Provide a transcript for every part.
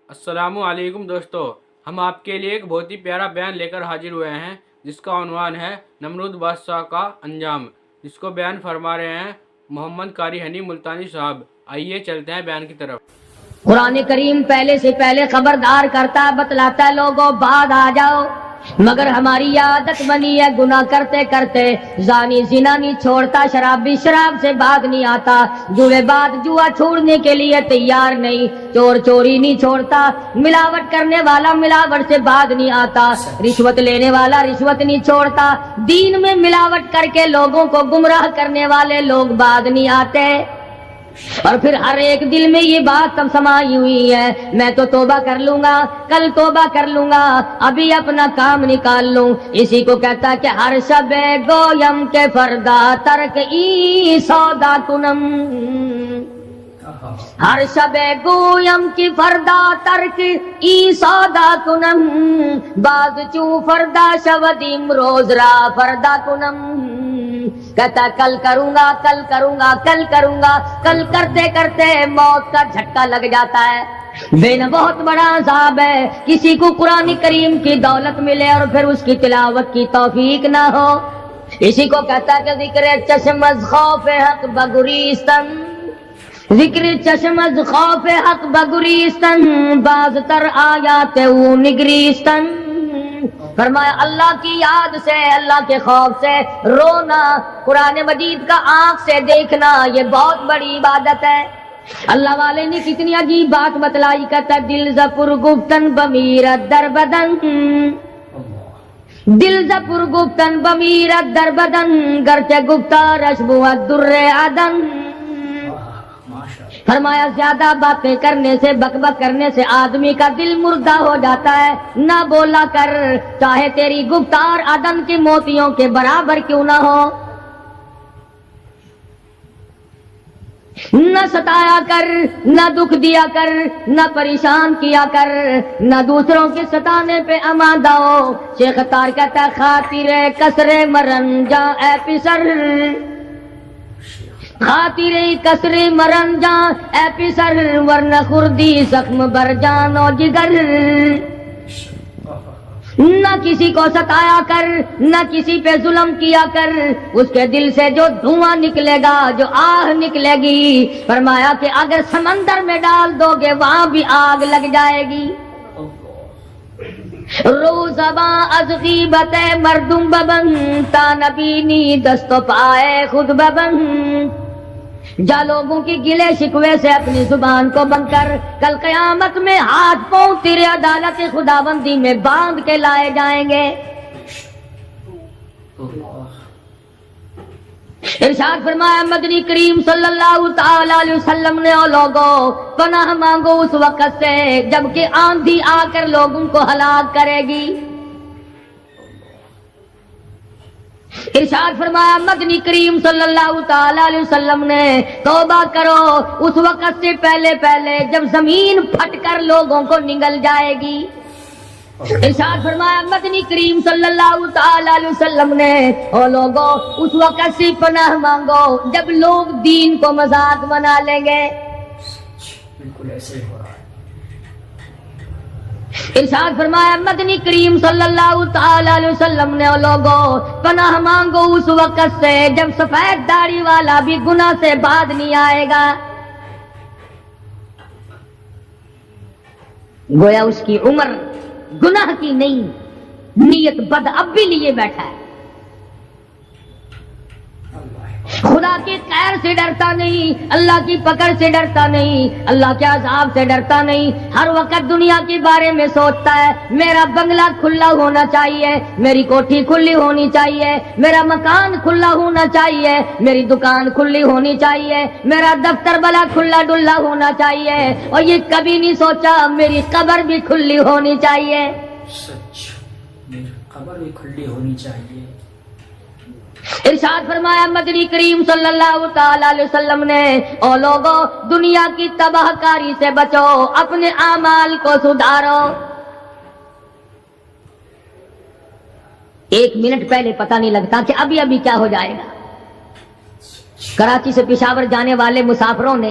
السلام علیکم دوستو، ہم آپ کے لیے ایک بہت ہی پیارا بیان لے کر حاضر ہوئے ہیں جس کا عنوان ہے نمرود بادشاہ کا انجام، جس کو بیان فرما رہے ہیں محمد قاری حنی ملتانی صاحب۔ آئیے چلتے ہیں بیان کی طرف۔ قرآن کریم پہلے سے پہلے خبردار کرتا بتلاتا ہے لوگوں بعد آ جاؤ، مگر ہماری عادت بنی ہے گناہ کرتے کرتے زانی زنا نہیں چھوڑتا، شرابی شراب سے بعد نہیں آتا، جوئے بعد جوا چھوڑنے کے لیے تیار نہیں، چور چوری نہیں چھوڑتا، ملاوٹ کرنے والا ملاوٹ سے بعد نہیں آتا، رشوت لینے والا رشوت نہیں چھوڑتا، دین میں ملاوٹ کر کے لوگوں کو گمراہ کرنے والے لوگ بعد نہیں آتے۔ اور پھر ہر ایک دل میں یہ بات تب سمائی ہوئی ہے، میں تو توبہ کر لوں گا، کل توبہ کر لوں گا، ابھی اپنا کام نکال لوں۔ اسی کو کہتا کہ ہر شب گویم کے فردا ترک ای سودا کنم، ہر شب گویم کی فردا ترک ای سودا کنم، باز چوں فردا شودیم روز را فردا کنم۔ کہتا کل کروں گا کل کروں گا کل کروں گا، کل کرتے کرتے موت کا جھٹکا لگ جاتا ہے۔ بین بہت بڑا عذاب ہے کسی کو قرآن کریم کی دولت ملے اور پھر اس کی تلاوت کی توفیق نہ ہو۔ اسی کو کہتا کہ ذکر چشم از خوف حق بگریستن، ذکر چشم از خوف حق بگریستن، باز تر آیات او نگریستن۔ فرمایا اللہ کی یاد سے، اللہ کے خوف سے رونا، قرآن مجید کا آنکھ سے دیکھنا، یہ بہت بڑی عبادت ہے۔ اللہ والے نے کتنی عجیب بات بتلائی، کہتا دل زپر گفتن بمیرت در بدن، دل زپر گفتن بمیرت در بدن، گرچہ گفتار اشبوت در عدن۔ فرمایا زیادہ باتیں کرنے سے بک بک کرنے سے آدمی کا دل مردہ ہو جاتا ہے، نہ بولا کر، چاہے تیری گفتار عدن کے موتیوں کے برابر کیوں نہ ہو۔ نہ ستایا کر، نہ دکھ دیا کر، نہ پریشان کیا کر، نہ دوسروں کے ستانے پہ آمادہ ہو۔ شیخ تار کہتا خاطر کسر مرن جا اے پسر، خاطر کسر مرن جا اے پسر، ورنہ خردی زخم بر جان و جگر۔ نہ کسی کو ستایا کر، نہ کسی پہ ظلم کیا کر، اس کے دل سے جو دھواں نکلے گا، جو آہ نکلے گی، فرمایا کہ اگر سمندر میں ڈال دو گے وہاں بھی آگ لگ جائے گی۔ روزباں از غیبت مردم ببن، تا نبینی دست و پائے خود ببن۔ جا لوگوں کی گلے شکوے سے اپنی زبان کو بند کر، کل قیامت میں ہاتھ پاؤں تیرے عدالت خداوندی میں باندھ کے لائے جائیں گے۔ ارشاد فرمایا مدنی کریم صلی اللہ تعالی علیہ وسلم نے، او لوگو پناہ مانگو اس وقت سے جبکہ آندھی آ کر لوگوں کو ہلاک کرے گی۔ ارشاد فرمایا مدنی کریم صلی اللہ تعالی علیہ وسلم نے، توبہ کرو اس وقت سے پہلے پہلے جب زمین پھٹ کر لوگوں کو نگل جائے گی۔ ارشاد فرمایا مدنی کریم صلی اللہ تعالی علیہ وسلم نے، او لوگوں اس وقت سے پناہ مانگو جب لوگ دین کو مذاق بنا لیں گے۔ بالکل ایسے ہو رہا ہے۔ ارشاد فرمایا مدنی کریم صلی اللہ تعالی علیہ وسلم نے، او لوگوں پناہ مانگو اس وقت سے جب سفید داڑھی والا بھی گناہ سے بعد نہیں آئے گا۔ گویا اس کی عمر گناہ کی نہیں، نیت بد اب بھی لیے بیٹھا ہے، خدا کی خیر سے ڈرتا نہیں، اللہ کی پکڑ سے ڈرتا نہیں، اللہ کے عذاب سے ڈرتا نہیں، ہر وقت دنیا کے بارے میں سوچتا ہے میرا بنگلہ کھلا ہونا چاہیے، میری کوٹھی کھلی ہونی چاہیے، میرا مکان کھلا ہونا چاہیے، میری دکان کھلی ہونی چاہیے، میرا دفتر بلا کھلا ڈلا ہونا چاہیے، اور یہ کبھی نہیں سوچا میری قبر بھی کھلی ہونی چاہیے۔ سچ، میری قبر بھی کھلی ہونی چاہیے۔ ارشاد فرمایا مدنی کریم صلی اللہ تعالی علیہ وسلم نے، او لوگو دنیا کی تباہ کاری سے بچو، اپنے اعمال کو سدھارو۔ ایک منٹ پہلے پتہ نہیں لگتا کہ ابھی ابھی کیا ہو جائے گا۔ کراچی سے پشاور جانے والے مسافروں نے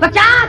50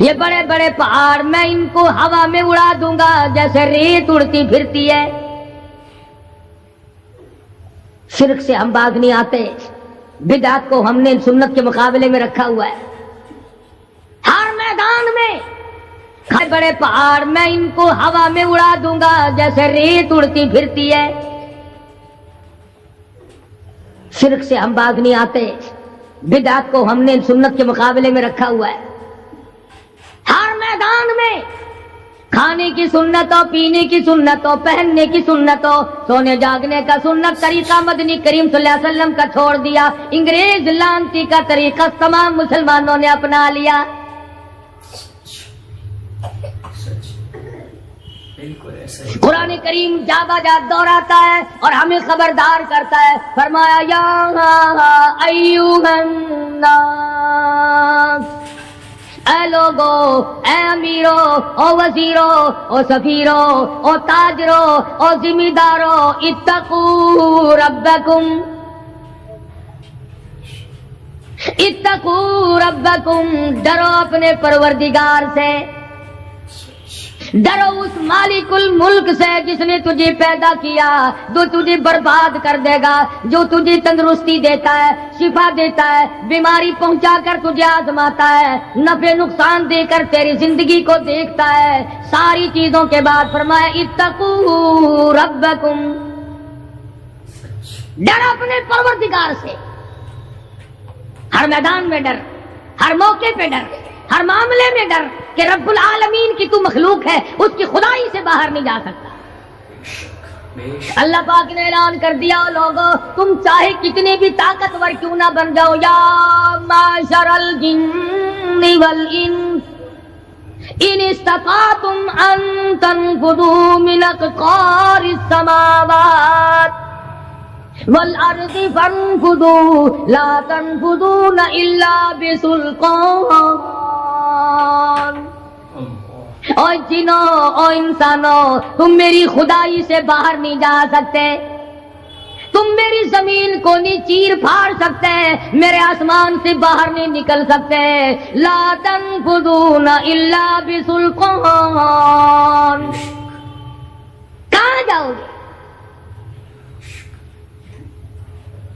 یہ بڑے بڑے پہاڑ میں ان کو ہوا میں اڑا دوں گا جیسے ریت اڑتی پھرتی ہے. شرک سے ہم باز نہیں آتے، بدعت کو ہم نے سنت کے مقابلے میں رکھا ہوا ہے. ہر میدان میں بڑے پہاڑ میں ان کو ہوا میں اڑا دوں گا جیسے ریت اڑتی پھرتی ہے. شرک سے ہم باز نہیں آتے، بدعت کو ہم نے سنت کے مقابلے میں رکھا ہوا ہے. ہر میدان میں کھانے کی سنت ہو، پینے کی سنت ہو، پہننے کی سنت ہو، سونے جاگنے کا سنت طریقہ مدنی کریم صلی اللہ علیہ وسلم کا چھوڑ دیا، انگریز لانتی کا طریقہ تمام مسلمانوں نے اپنا لیا. قرآن کریم جا بجا دہراتا ہے اور ہمیں خبردار کرتا ہے. فرمایا یا ایھا الناس، اے لوگو، اے امیرو، او وزیرو، او سفیرو، او تاجرو، او ذمہ دارو، اتقوا ربکم، اتقوا ربکم، ڈرو اپنے پروردگار سے، ڈرو اس مالک الملک سے جس نے تجھے پیدا کیا، جو تجھے برباد کر دے گا، جو تجھے تندرستی دیتا ہے، شفا دیتا ہے، بیماری پہنچا کر تجھے آزماتا ہے، نفع نقصان دے کر تیری زندگی کو دیکھتا ہے. ساری چیزوں کے بعد فرمایا اتقوا ربکم، ڈر اپنے پروردگار سے. ہر میدان میں ڈر، ہر موقع پہ ڈر، ہر معاملے میں ڈر کہ رب العالمین کی تو مخلوق ہے، اس کی خدائی سے باہر نہیں جا سکتا. اللہ پاک نے اعلان کر دیا لوگوں، تم چاہے کتنے بھی طاقتور کیوں نہ بن جاؤ، یا معشر الجن والانس ان استطعتم ان تنفذوا من اقطار السماوات والارض فانفذوا لا تنفذون الا بسلطان. او جنوں، او انسانوں، تم میری خدائی سے باہر نہیں جا سکتے، تم میری زمین کو نہیں چیر پھاڑ سکتے، میرے آسمان سے باہر نہیں نکل سکتے. لا تنفذون الا بسلطان. کہاں جاؤ گے؟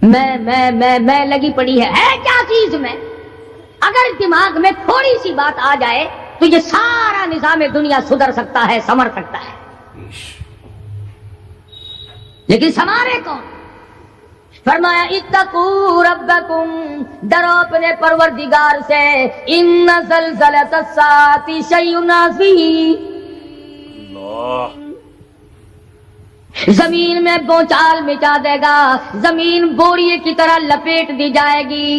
میں لگی پڑی ہے کیا چیز میں؟ اگر دماغ میں تھوڑی سی بات آ جائے تو یہ سارا نظام دنیا سدھر سکتا ہے، سنور سکتا ہے. لیکن سنوارے کون؟ فرمایا اتقوا ربکم، ڈرو اپنے پروردگار سے. ان زلزلۃ الساعۃ شیء عظیم، زمین میں بونچال مچا دے گا، زمین بوریے کی طرح لپیٹ دی جائے گی،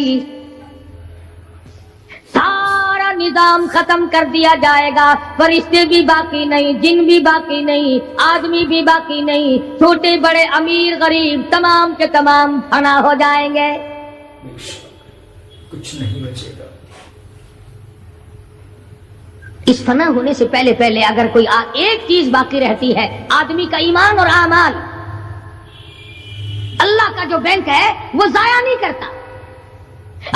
سارا نظام ختم کر دیا جائے گا. فرشتے بھی باقی نہیں، جن بھی باقی نہیں، آدمی بھی باقی نہیں، چھوٹے بڑے امیر غریب تمام کے تمام فنا ہو جائیں گے. کچھ نہیں بچے گا. اس فنا ہونے سے پہلے پہلے اگر کوئی ایک چیز باقی رہتی ہے، آدمی کا ایمان اور اعمال. اللہ کا جو بینک ہے وہ ضائع نہیں کرتا.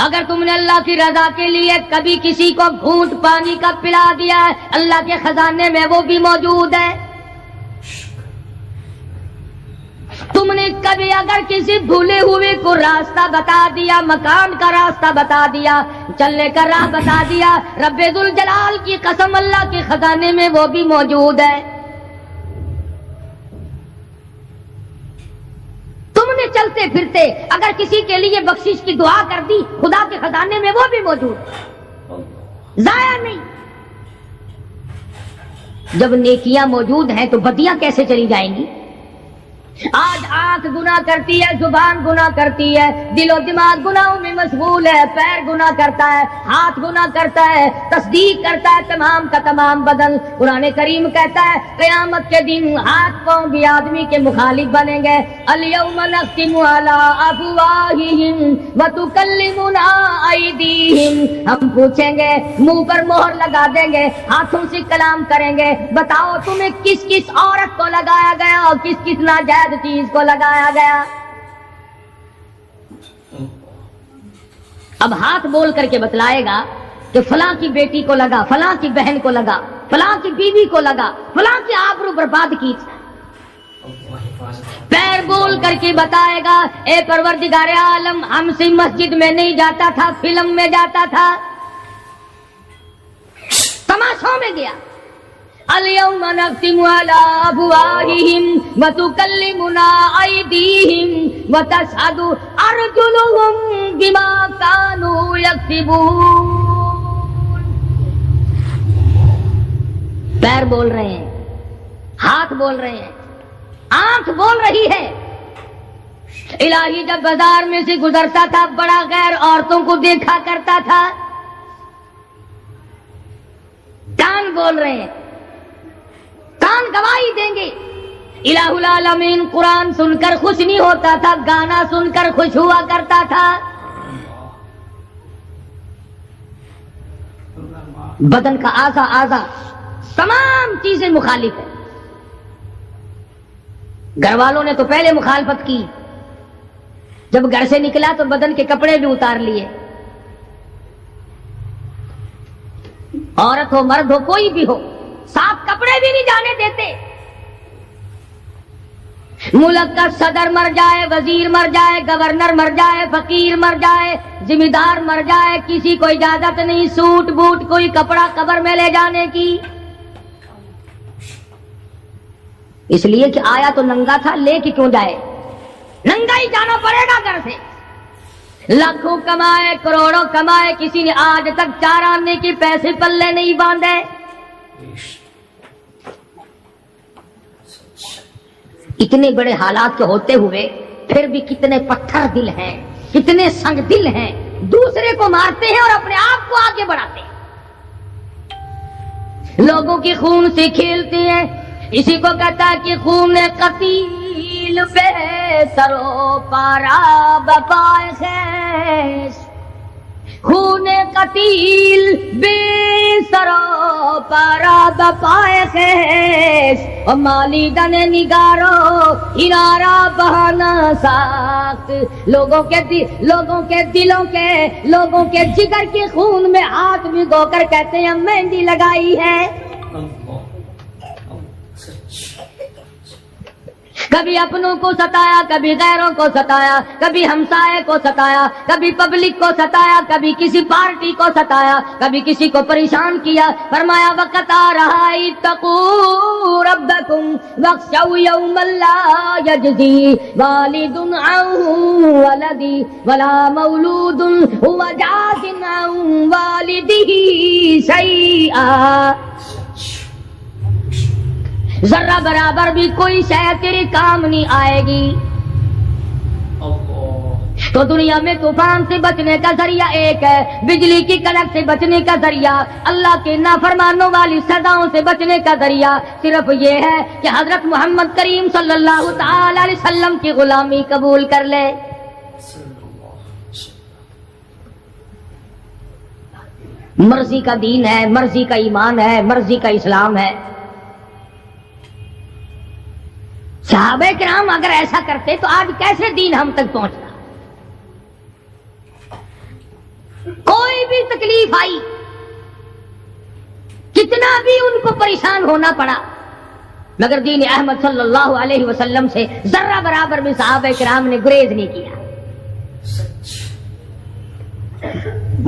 اگر تم نے اللہ کی رضا کے لیے کبھی کسی کو گھونٹ پانی کا پلا دیا ہے، اللہ کے خزانے میں وہ بھی موجود ہے. تم نے کبھی اگر کسی بھولے ہوئے کو راستہ بتا دیا، مکان کا راستہ بتا دیا، چلنے کا راہ بتا دیا، رب ذوالجلال کی قسم اللہ کے خزانے میں وہ بھی موجود ہے. تم نے چلتے پھرتے اگر کسی کے لیے بخشش کی دعا کر دی، خدا کے خزانے میں وہ بھی موجود ہے، ضائع نہیں. جب نیکیاں موجود ہیں تو بدیاں کیسے چلی جائیں گی؟ آج آنکھ گناہ کرتی ہے، زبان گناہ کرتی ہے، دل و دماغ گناہوں میں مشغول ہے، پیر گناہ کرتا ہے، ہاتھ گناہ کرتا ہے، تصدیق کرتا ہے تمام کا تمام بدن. قرآن کریم کہتا ہے قیامت کے دن ہاتھ پاؤں بھی آدمی کے مخالف بنیں گے. الیوم نختم علی افواہہم وتکلمنا ایدیہم، ہم پوچھیں گے، منہ پر مہر لگا دیں گے، ہاتھوں سے کلام کریں گے، بتاؤ تمہیں کس کس عورت کو لگایا گیا اور کس کس ناجائز چیز کو لگایا گیا. اب ہاتھ بول کر کے بتلائے گا کہ فلاں کی بیٹی کو لگا، فلاں کی بہن کو لگا، فلاں کی بیوی کو لگا، فلاں کی آبرو برباد کی، اللہ حفاظت پیر بول کر کے بتائے گا اے پروردگار عالم ہم سے مسجد میں نہیں جاتا تھا، فلم میں جاتا تھا، تماشوں میں گیا. اليوم نختم على افواههم وتكلمنا ايديهم وتشهد ارجلهم بما كانوا يكسبون. پیر بول رہے ہیں، ہاتھ بول رہے ہیں، آنکھ بول رہی ہے. الہی جب بازار میں سے گزرتا تھا بڑا غیر عورتوں کو دیکھا کرتا تھا. کان بول رہے ہیں، کان گواہی دیں گے. الہ العالمین قرآن سن کر خوش نہیں ہوتا تھا، گانا سن کر خوش ہوا کرتا تھا. بدن کا اعضا تمام چیزیں مخالف ہیں. گھر والوں نے تو پہلے مخالفت کی، جب گھر سے نکلا تو بدن کے کپڑے بھی اتار لیے. عورت ہو مرد ہو کوئی بھی ہو، صاف کپڑے بھی نہیں جانے دیتے. ملک کا صدر مر جائے، وزیر مر جائے، گورنر مر جائے، فقیر مر جائے، ذمہ دار مر جائے، کسی کو اجازت نہیں سوٹ بوٹ کوئی کپڑا قبر میں لے جانے کی. اس لیے کہ آیا تو ننگا تھا، لے کے کیوں جائے؟ ننگا ہی جانا پڑے گا گھر سے. لاکھوں کمائے، کروڑوں کمائے، کسی نے آج تک 4 آنے کے پیسے پلے نہیں باندھے. اتنے بڑے حالات کے ہوتے ہوئے پھر بھی کتنے پتھر دل ہیں، کتنے سنگ دل ہیں، دوسرے کو مارتے ہیں اور اپنے آپ کو آگے بڑھاتے ہیں. لوگوں کے خون سے کھیلتے ہیں. اسی کو کہتا ہے کہ خون قتیل بے سرو پارا بپائے خیش. خون قتیل بے سرو پارا بپائے خیش. اور مالی دن نگارو ہنارا بہانا ساخت. لوگوں کے دلوں کے جگر کے خون میں ہاتھ بھگو کر کہتے ہیں مہندی لگائی ہے. کبھی اپنوں کو ستایا، کبھی غیروں کو ستایا، کبھی ہمسائے کو ستایا، کبھی پبلک کو ستایا، کبھی کسی پارٹی کو ستایا، کبھی کسی کو پریشان کیا. فرمایا وقت آ رہا ہے اتقوا ربکم واخشوا یوما لا یجزی والد عن ولدی ولا مولود هو جاز عن والده شیئا. ذرہ برابر بھی کوئی شے تیرے کام نہیں آئے گی. تو دنیا میں طوفان سے بچنے کا ذریعہ ایک ہے، بجلی کی کڑک سے بچنے کا ذریعہ، اللہ کے نافرمانوں والی سزاؤں سے بچنے کا ذریعہ صرف یہ ہے کہ حضرت محمد کریم صلی اللہ تعالی علیہ وسلم کی غلامی قبول کر لے. مرضی کا دین ہے، مرضی کا ایمان ہے، مرضی کا اسلام ہے. صحابہ کرام اگر ایسا کرتے تو آج کیسے دین ہم تک پہنچتا؟ کوئی بھی تکلیف آئی، کتنا بھی ان کو پریشان ہونا پڑا، مگر دین احمد صلی اللہ علیہ وسلم سے ذرہ برابر بھی صحابہ کرام نے گریز نہیں کیا.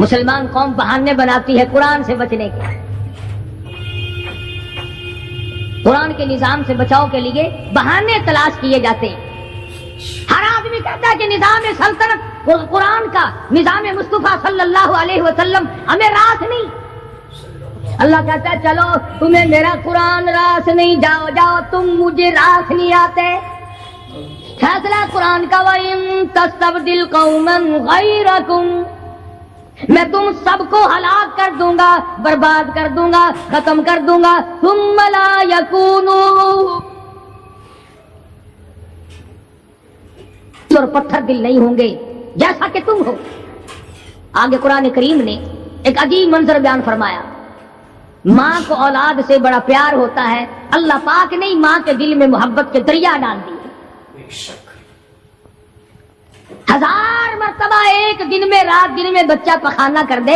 مسلمان قوم بہانے بناتی ہے قرآن سے بچنے کے. قرآن کے نظام سے بچاؤ کے لیے بہانے تلاش کیے جاتے ہیں. ہر آدمی کہتا ہے کہ نظام سلطنت قرآن کا، نظام مصطفیٰ صلی اللہ علیہ وسلم ہمیں راس نہیں. اللہ کہتا ہے چلو تمہیں میرا قرآن راس نہیں، جاؤ جاؤ تم مجھے راس نہیں آتے. فیصلہ قرآن کا وَإِن تَسْتَبْدِلْ قَوْمًا غَيْرَكُمْ، میں تم سب کو ہلاک کر دوں گا، برباد کر دوں گا، ختم کر دوں گا. ثم لا یکونوا، اور پتھر دل نہیں ہوں گے جیسا کہ تم ہو. آگے قرآن کریم نے ایک عجیب منظر بیان فرمایا. ماں کو اولاد سے بڑا پیار ہوتا ہے، اللہ پاک نے ماں کے دل میں محبت کے دریا ڈال دی. 1000 مرتبہ ایک دن میں، رات دن میں بچہ پخانہ کر دے،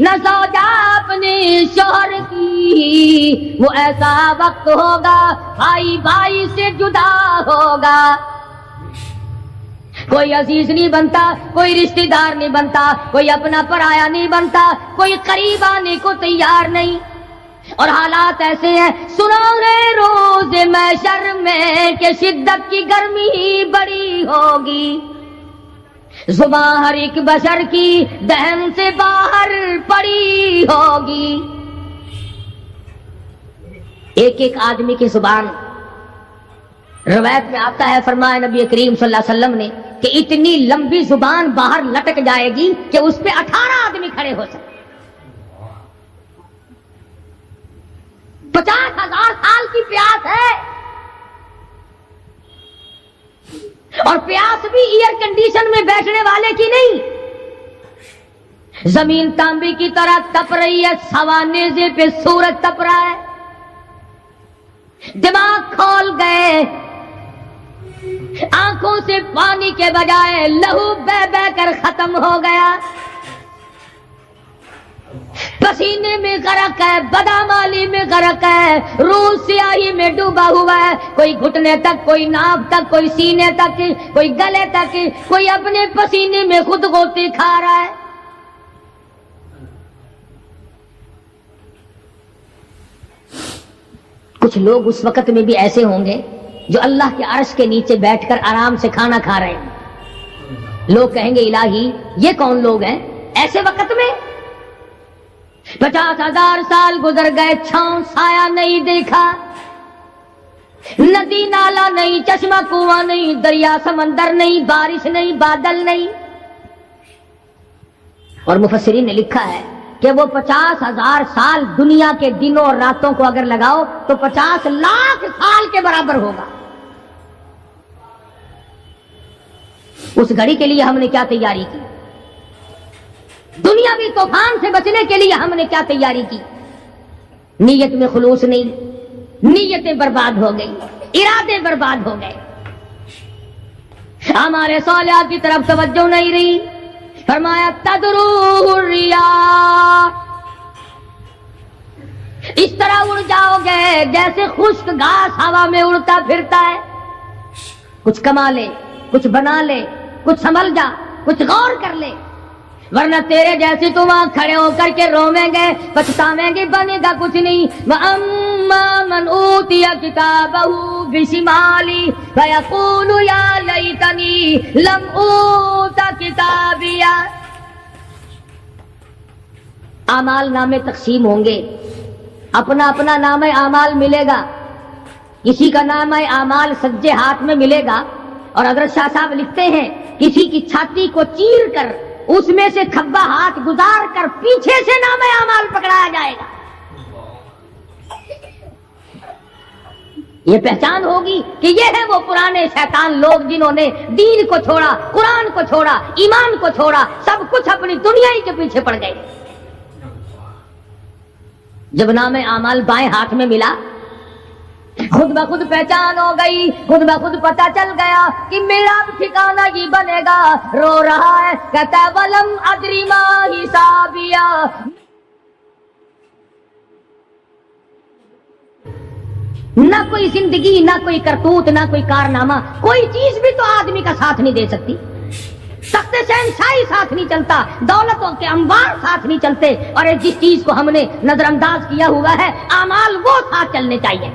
نہ سوچا اپنے شوہر کی، وہ ایسا وقت ہوگا بھائی بھائی سے جدا ہوگا، کوئی عزیز نہیں بنتا، کوئی رشتہ دار نہیں بنتا، کوئی اپنا پرایا نہیں بنتا، کوئی قریب آنے کو تیار نہیں، اور حالات ایسے ہیں سنا ہے روز محشر میں کہ شدت کی گرمی بڑی ہوگی، زبان ہر ایک بشر کی دہن سے باہر پڑی ہوگی، ایک ایک آدمی کی زبان، روایت میں آتا ہے فرمایا نبی کریم صلی اللہ علیہ وسلم نے کہ اتنی لمبی زبان باہر لٹک جائے گی کہ اس پہ 18 آدمی کھڑے ہو سکتے، 50,000 سال کی پیاس ہے، اور پیاس بھی ایئر کنڈیشن میں بیٹھنے والے کی نہیں، زمین تانبے کی طرح تپ رہی ہے، سوا نیزے پہ سورج تپ رہا ہے، دماغ کھول گئے، آنکھوں سے پانی کے بجائے لہو بہ بہ کر ختم ہو گیا، پسینے میں غرق ہے، بدامالی میں غرق ہے، روح سیاہی میں ڈوبا ہوا ہے، کوئی گھٹنے تک، کوئی ناف تک، کوئی سینے تک، کوئی گلے تک، کوئی اپنے پسینے میں خود غوطے کھا رہا ہے۔ کچھ لوگ اس وقت میں بھی ایسے ہوں گے جو اللہ کے عرش کے نیچے بیٹھ کر آرام سے کھانا کھا رہے ہیں، لوگ کہیں گے الہی یہ کون لوگ ہیں ایسے وقت میں؟ 50,000 سال گزر گئے، چھاؤں سایہ نہیں دیکھا، ندی نالا نہیں، چشمہ کنواں نہیں، دریا سمندر نہیں، بارش نہیں، بادل نہیں، اور مفسرین نے لکھا ہے کہ وہ 50,000 سال دنیا کے دنوں اور راتوں کو اگر لگاؤ تو 50 لاکھ سال کے برابر ہوگا۔ اس گھڑی کے لیے ہم نے کیا تیاری کی؟ دنیاوی طوفان سے بچنے کے لیے ہم نے کیا تیاری کی؟ نیت میں خلوص نہیں، نیتیں برباد ہو گئی، ارادے برباد ہو گئے، ہمارے صالحات کی طرف توجہ نہیں رہی۔ فرمایا تدروہ الریاح، اس طرح اڑ جاؤ گے جیسے خشک گھاس ہوا میں اڑتا پھرتا ہے، کچھ کما لے، کچھ بنا لے، کچھ سنبھل جا، کچھ غور کر لے، ورنہ تیرے جیسے تو وہاں کھڑے ہو کر کے رویں گے، پچھتاویں گے، بنے گا کچھ نہیں۔ وَأَمَّا مَنْ أُوتِيَ كِتَابَهُ بِشِمَالِهِ فَيَقُولُ يَا لَيْتَنِي لَمْ أُوتَ كِتَابِيَهْ۔ اعمال نامے تقسیم ہوں گے، اپنا اپنا نام اعمال ملے گا، کسی کا نام اعمال سجے ہاتھ میں ملے گا، اور حضرت شاہ صاحب لکھتے ہیں کسی کی چھاتی کو چیر کر اس میں سے کھبا ہاتھ گزار کر پیچھے سے نام اعمال پکڑایا جائے گا۔ یہ پہچان ہوگی کہ یہ ہے وہ پرانے شیطان لوگ جنہوں نے دین کو چھوڑا، قرآن کو چھوڑا، ایمان کو چھوڑا، سب کچھ اپنی دنیا ہی کے پیچھے پڑ گئے۔ جب نام اعمال بائیں ہاتھ میں ملا، خود بخود پہچان ہو گئی، خود بخود پتہ چل گیا کہ میرا ٹھکانہ یہ بنے گا۔ رو رہا ہے، کہتا ہے وَلَمْ أَدْرِ مَا حِسَابِيَهْ، نہ کوئی زندگی، نہ کوئی کرتوت، نہ کوئی کارنامہ، کوئی چیز بھی تو آدمی کا ساتھ نہیں دے سکتی، تخت شہنشاہی ساتھ نہیں چلتا، دولتوں کے انبار ساتھ نہیں چلتے، اور جس چیز کو ہم نے نظر انداز کیا ہوا ہے اعمال وہ ساتھ چلنے چاہیے۔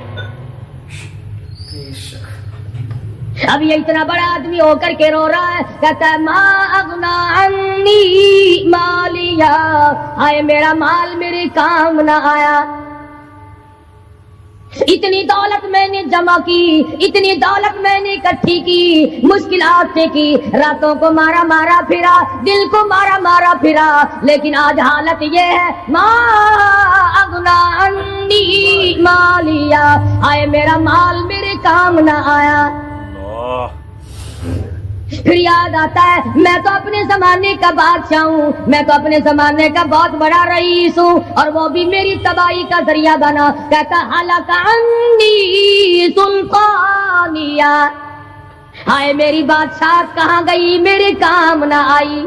اب یہ اتنا بڑا آدمی ہو کر کے رو رہا ہے، کہتا ہے ما اغنا عنی مالیا، ہائے میرا مال میرے کام نہ آیا، اتنی دولت میں نے جمع کی، اتنی دولت میں نے اکٹھی کی، مشکلات سے کی، راتوں کو مارا مارا پھرا، دل کو مارا مارا پھرا، لیکن آج حالت یہ ہے ما اغنا عنی مالیا، ہائے میرا مال میرے کام نہ آیا۔ پھر یاد آتا ہے میں تو اپنے زمانے کا بادشاہ ہوں، میں تو اپنے زمانے کا بہت بڑا رئیس ہوں، اور وہ بھی میری تباہی کا ذریعہ بنا۔ کہتا ہلک عنی سلطانیہ، ہائے میری بادشاہت کہاں گئی، میرے کام نہ آئی۔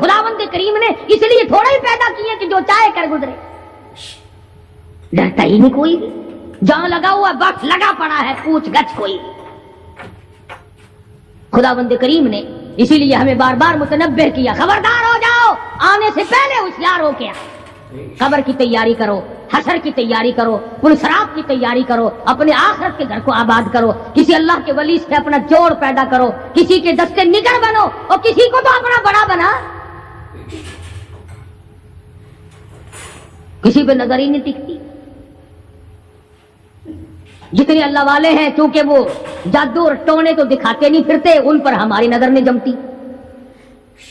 خداوند کریم نے اس لیے تھوڑا ہی پیدا کیے کہ جو چاہے کر گزرے، ڈرتا ہی نہیں کوئی بھی، جہاں لگا ہوا بس لگا پڑا ہے، پوچھ گچھ کوئی بھی۔ خداوند کریم نے اسی لیے ہمیں بار بار متنبہ کیا، خبردار ہو جاؤ، آنے سے پہلے ہوشیار ہو کے آؤ، قبر کی تیاری کرو، حشر کی تیاری کرو، پلسرات کی تیاری کرو، اپنے آخرت کے گھر کو آباد کرو، کسی اللہ کے ولی سے اپنا جوڑ پیدا کرو، کسی کے دستے نگر بنو، اور کسی کو تو اپنا بڑا بنا، کسی پہ نظر ہی نہیں ٹکتی۔ جتنے اللہ والے ہیں چونکہ وہ جادو اور ٹونے تو دکھاتے نہیں پھرتے، ان پر ہماری نظر نہیں جمتی۔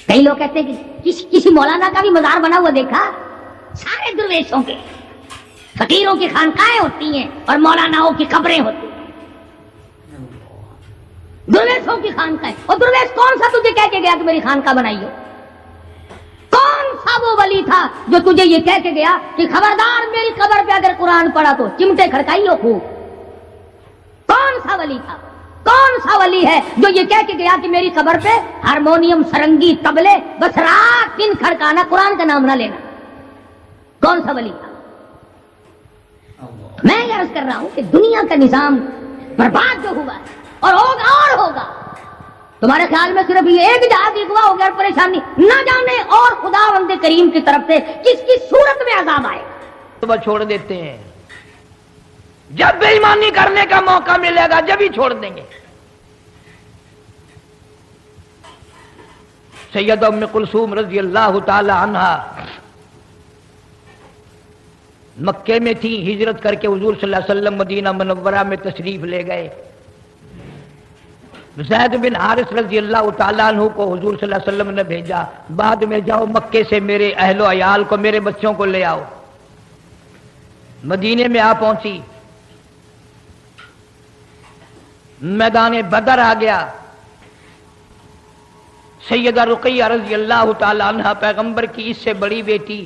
کئی لوگ کہتے ہیں کہ کسی مولانا کا بھی مزار بنا ہوا دیکھا؟ سارے درویشوں کے، فقیروں کی خانقاہیں ہوتی ہیں اور مولاناؤں کی قبریں ہوتی ہیں، درویشوں کی خانقاہیں۔ اور درویش کون سا تجھے کہہ کے گیا کہ میری خانقاہ بنائی ہو؟ کون سا وہ ولی تھا جو تجھے یہ کہہ کے گیا کہ خبردار میری قبر پہ اگر قرآن پڑھا تو چمٹے کھڑکائی ہو خوب؟ کون سا ولی تھا؟ کون سا ولی ہے جو یہ کہہ کے گیا کہ میری قبر پہ ہارمونیم، سرنگی، طبلے، بس رات دن کھڑکانا، قرآن کا نام نہ لینا؟ کون سا ولی تھا؟ میں یہ عرض کر رہا ہوں کہ دنیا کا نظام برباد جو ہوا ہے اور ہوگا اور ہوگا، تمہارے خیال میں صرف یہ ایک جہاز اغوا ہو گیا اور پریشانی نہ جانے اور خداوند کریم کی طرف سے کس کی صورت میں عذاب آئے گا۔ تو چھوڑ دیتے ہیں، جب بے ایمانی کرنے کا موقع ملے گا جب ہی چھوڑ دیں گے۔ سیدہ ام کلثوم رضی اللہ تعالی عنہا مکے میں تھی، ہجرت کر کے حضور صلی اللہ علیہ وسلم مدینہ منورہ میں تشریف لے گئے۔ زید بن حارث رضی اللہ تعالیٰ عنہ کو حضور صلی اللہ علیہ وسلم نے بھیجا، بعد میں جاؤ مکے سے میرے اہل و عیال کو، میرے بچوں کو لے آؤ۔ مدینے میں آ پہنچی، میدان بدر آ گیا۔ سیدہ رقیہ رضی اللہ تعالیٰ عنہ پیغمبر کی اس سے بڑی بیٹی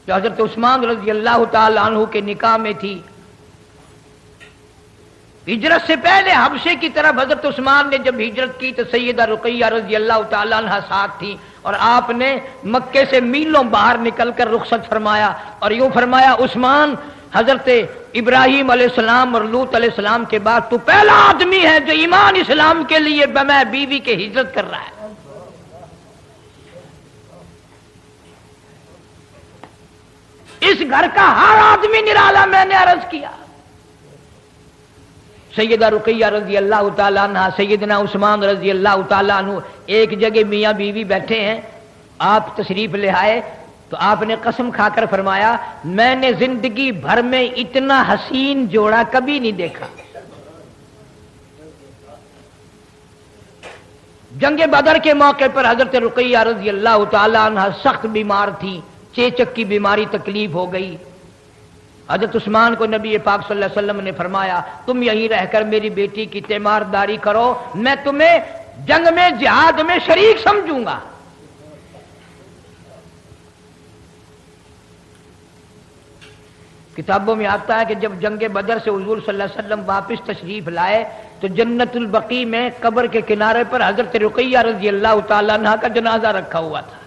جو حضرت عثمان رضی اللہ تعالیٰ عنہ کے نکاح میں تھی، ہجرت سے پہلے حبشے کی طرف حضرت عثمان نے جب ہجرت کی تو سیدہ رقیہ رضی اللہ تعالیٰ عنہ ساتھ تھی، اور آپ نے مکے سے میلوں باہر نکل کر رخصت فرمایا اور یوں فرمایا، عثمان، حضرت ابراہیم علیہ السلام اور لوط علیہ السلام کے بعد تو پہلا آدمی ہے جو ایمان اسلام کے لیے بمے بیوی کے ہجرت کر رہا ہے۔ اس گھر کا ہر آدمی نرالا، میں نے عرض کیا۔ سیدہ رقیہ رضی اللہ تعالیٰ عنہ، سیدنا عثمان رضی اللہ تعالیٰ عنہ ایک جگہ میاں بیوی بیٹھے ہیں، آپ تشریف لے آئے تو آپ نے قسم کھا کر فرمایا، میں نے زندگی بھر میں اتنا حسین جوڑا کبھی نہیں دیکھا۔ جنگ بدر کے موقع پر حضرت رقیہ رضی اللہ تعالیٰ عنہ سخت بیمار تھی، چیچک کی بیماری تکلیف ہو گئی۔ حضرت عثمان کو نبی پاک صلی اللہ علیہ وسلم نے فرمایا، تم یہیں رہ کر میری بیٹی کی تیمارداری کرو، میں تمہیں جنگ میں، جہاد میں شریک سمجھوں گا۔ کتابوں میں آتا ہے کہ جب جنگ بدر سے حضور صلی اللہ علیہ وسلم واپس تشریف لائے تو جنت البقیع میں قبر کے کنارے پر حضرت رقیہ رضی اللہ تعالیٰ عنہ کا جنازہ رکھا ہوا تھا۔